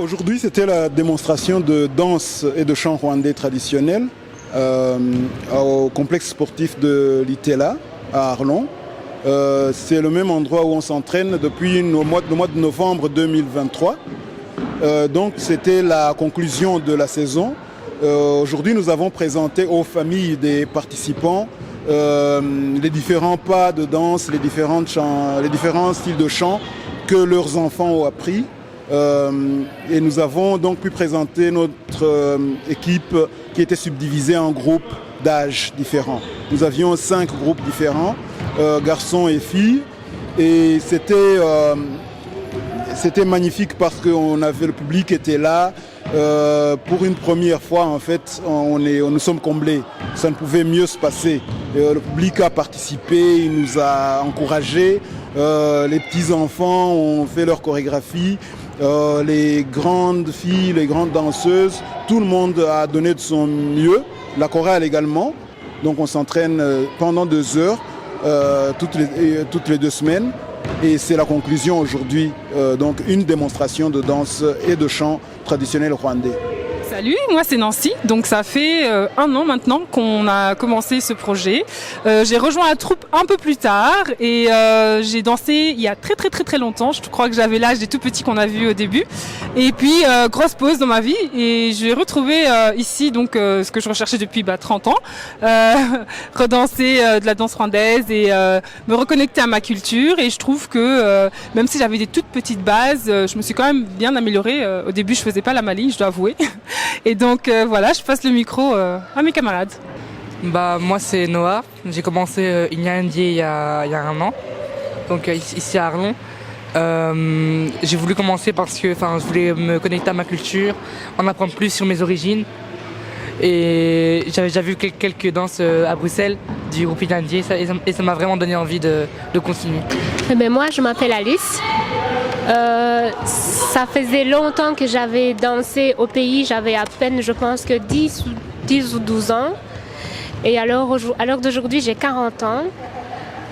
Aujourd'hui, c'était la démonstration de danse et de chant rwandais traditionnel au complexe sportif de l'Itela à Arlon. C'est le même endroit où on s'entraîne depuis le mois de novembre 2023. Donc c'était la conclusion de la saison. Aujourd'hui, nous avons présenté aux familles des participants les différents pas de danse, les différents styles de chant que leurs enfants ont appris. Et nous avons donc pu présenter notre équipe qui était subdivisée en groupes d'âge différents. Nous avions 5 groupes différents, garçons et filles, et c'était magnifique parce que le public était là. Pour une première fois, en fait, nous sommes comblés. Ça ne pouvait mieux se passer. Le public a participé, il nous a encouragés. Les petits-enfants ont fait leur chorégraphie. Les grandes filles, les grandes danseuses, tout le monde a donné de son mieux. La chorale également. Donc on s'entraîne pendant 2 heures, toutes les 2 semaines. Et c'est la conclusion aujourd'hui, donc une démonstration de danse et de chant traditionnel rwandais. Salut, moi c'est Nancy, donc ça fait 1 an maintenant qu'on a commencé ce projet. J'ai rejoint la troupe un peu plus tard et j'ai dansé il y a très longtemps. Je crois que j'avais l'âge des tout petits qu'on a vu au début. Et puis grosse pause dans ma vie et j'ai retrouvé ici donc ce que je recherchais depuis 30 ans, redanser de la danse rwandaise et me reconnecter à ma culture. Et je trouve que même si j'avais des toutes petites bases, je me suis quand même bien améliorée. Au début je faisais pas la maligne, je dois avouer. Et donc voilà, je passe le micro à mes camarades. Moi c'est Noah, j'ai commencé Inyandie il y a 1 an, donc ici à Arlon. J'ai voulu commencer parce que je voulais me connecter à ma culture, en apprendre plus sur mes origines. Et j'avais déjà vu quelques danses à Bruxelles du groupe Inyandie et ça m'a vraiment donné envie de continuer. Moi je m'appelle Alice. Ça faisait longtemps que j'avais dansé au pays, j'avais à peine je pense que 10 ou 12 ans. Et à l'heure d'aujourd'hui j'ai 40 ans.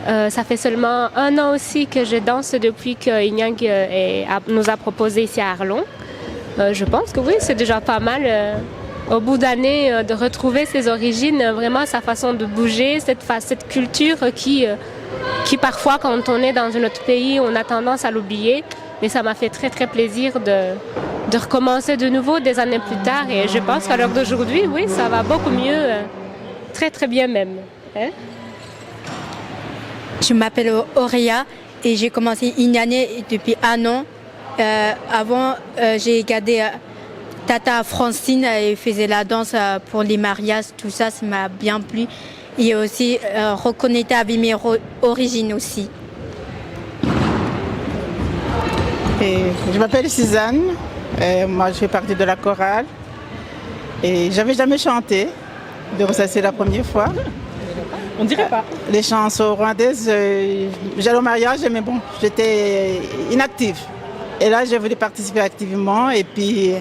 Ça fait seulement 1 an aussi que je danse depuis que Inyang nous a proposé ici à Arlon. Je pense que oui, c'est déjà pas mal. Au bout d'années, de retrouver ses origines, vraiment sa façon de bouger, cette culture qui parfois quand on est dans un autre pays, on a tendance à l'oublier. Mais ça m'a fait très plaisir de recommencer de nouveau des années plus tard. Et je pense qu'à l'heure d'aujourd'hui, oui, ça va beaucoup mieux, très bien même. Hein? Je m'appelle Auréa et j'ai commencé Inyandie depuis 1 an. Avant, j'ai regardé Tata Francine, elle faisait la danse pour les mariages, tout ça, ça m'a bien plu. Et aussi reconnecter avec mes origines aussi. Et je m'appelle Suzanne, moi je fais partie de la chorale et j'avais jamais chanté, donc ça c'est la première fois. On dirait pas. Les chansons rwandaises, j'allais au mariage mais bon, j'étais inactive. Et là j'ai voulu participer activement et puis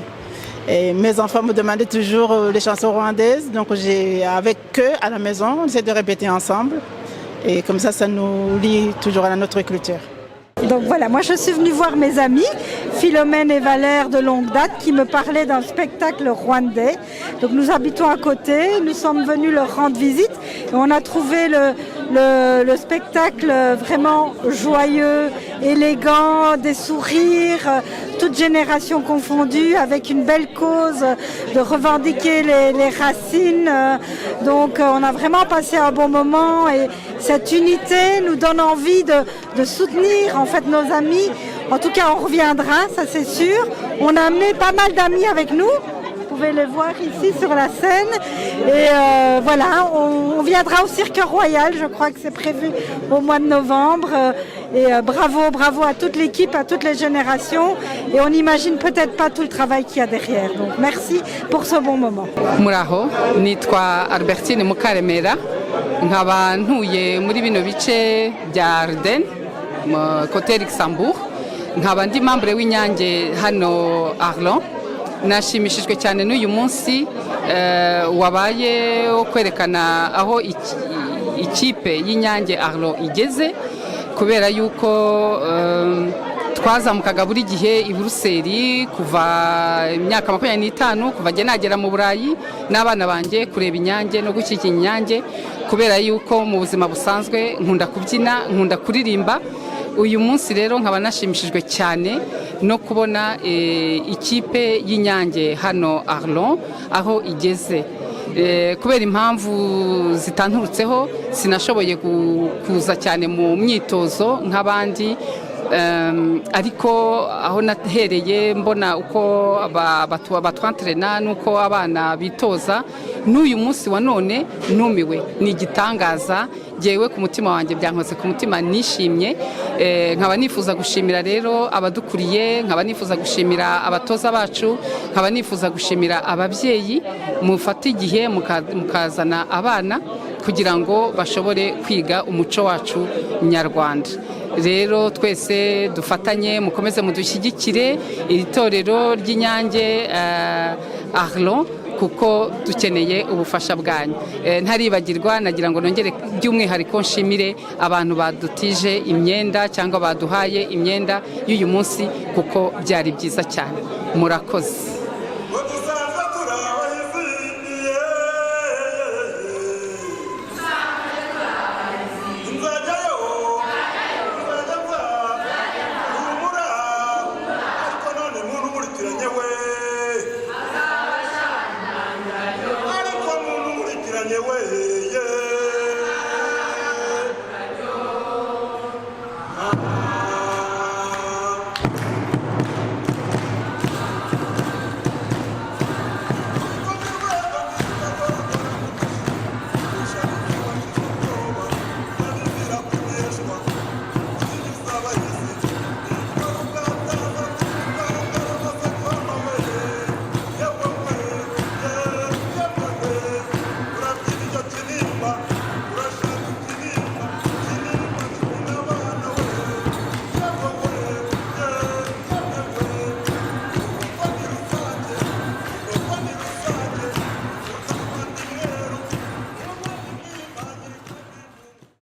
mes enfants me demandaient toujours les chansons rwandaises, donc avec eux à la maison, on essaie de répéter ensemble et comme ça nous lie toujours à notre culture. Donc voilà, moi je suis venue voir mes amis, Philomène et Valère de longue date, qui me parlaient d'un spectacle rwandais. Donc nous habitons à côté, nous sommes venus leur rendre visite et on a trouvé le spectacle vraiment joyeux, élégant, des sourires, toutes générations confondues, avec une belle cause de revendiquer les racines. Donc on a vraiment passé un bon moment et cette unité nous donne envie de soutenir en fait nos amis. En tout cas on reviendra, ça c'est sûr. On a amené pas mal d'amis avec nous. Vous pouvez les voir ici sur la scène. Et voilà, on viendra au Cirque Royal, je crois que c'est prévu au mois de novembre. Et bravo à toute l'équipe, à toutes les générations. Et on n'imagine peut-être pas tout le travail qu'il y a derrière. Donc merci pour ce bon moment. Muraho, nitwa Albertine Mukaremera. Nkaba ntuye muri bino bice bya Arden, côté Luxembourg. Nkaba ndi membre w'Inyange hano Arlon. Nashimishijwe cyane n'uyu munsi wabaye wo kwerekana aho ikipe y'Inyange Arlon igeze kubera yuko twazamukaga buri gihe i Buruseli kuva imyaka 25 kuva jye nagera mu Burayi n'abana banjye kureba inyange no gushyigikira inyange kubera yuko mu buzima busanzwe nkunda kubyina nkunda kuririmba. Uyu munsi rero nkaba nashimishijwe cyane no kubona ikipe y'inyange hano Arlon aho igeze. Kubera impamvu zitanturutseho sinashoboye kuza cyane mu myitozo nk'abandi, ariko aho nahereye mbona uko abatwantrena nuko abana bitoza n'uyu munsi wa none numiwe, ni igitangaza jewe ku mutima wanjye, byankoze ku mutima, nishimye. Nkaba nifuza gushimira rero abadukuriye, nkaba nifuza gushimira abatoza bacu, nkaba nifuza gushimira ababyeyi mufata igihe mukazana abana kugira ngo bashobore kwiga umuco wacu nyarwanda. Rero twese dufatanye, mukomeze mudushyigikire iri torero ry'Inyange Arlon kuko dukeneye ubufasha bwanyu. Ntaribagirwa, nagira ngo nongere by'umwihariko nshimire abantu badutije imyenda cyangwa baduhaye imyenda y'uyu munsi kuko byari byiza cyane. Murakoze.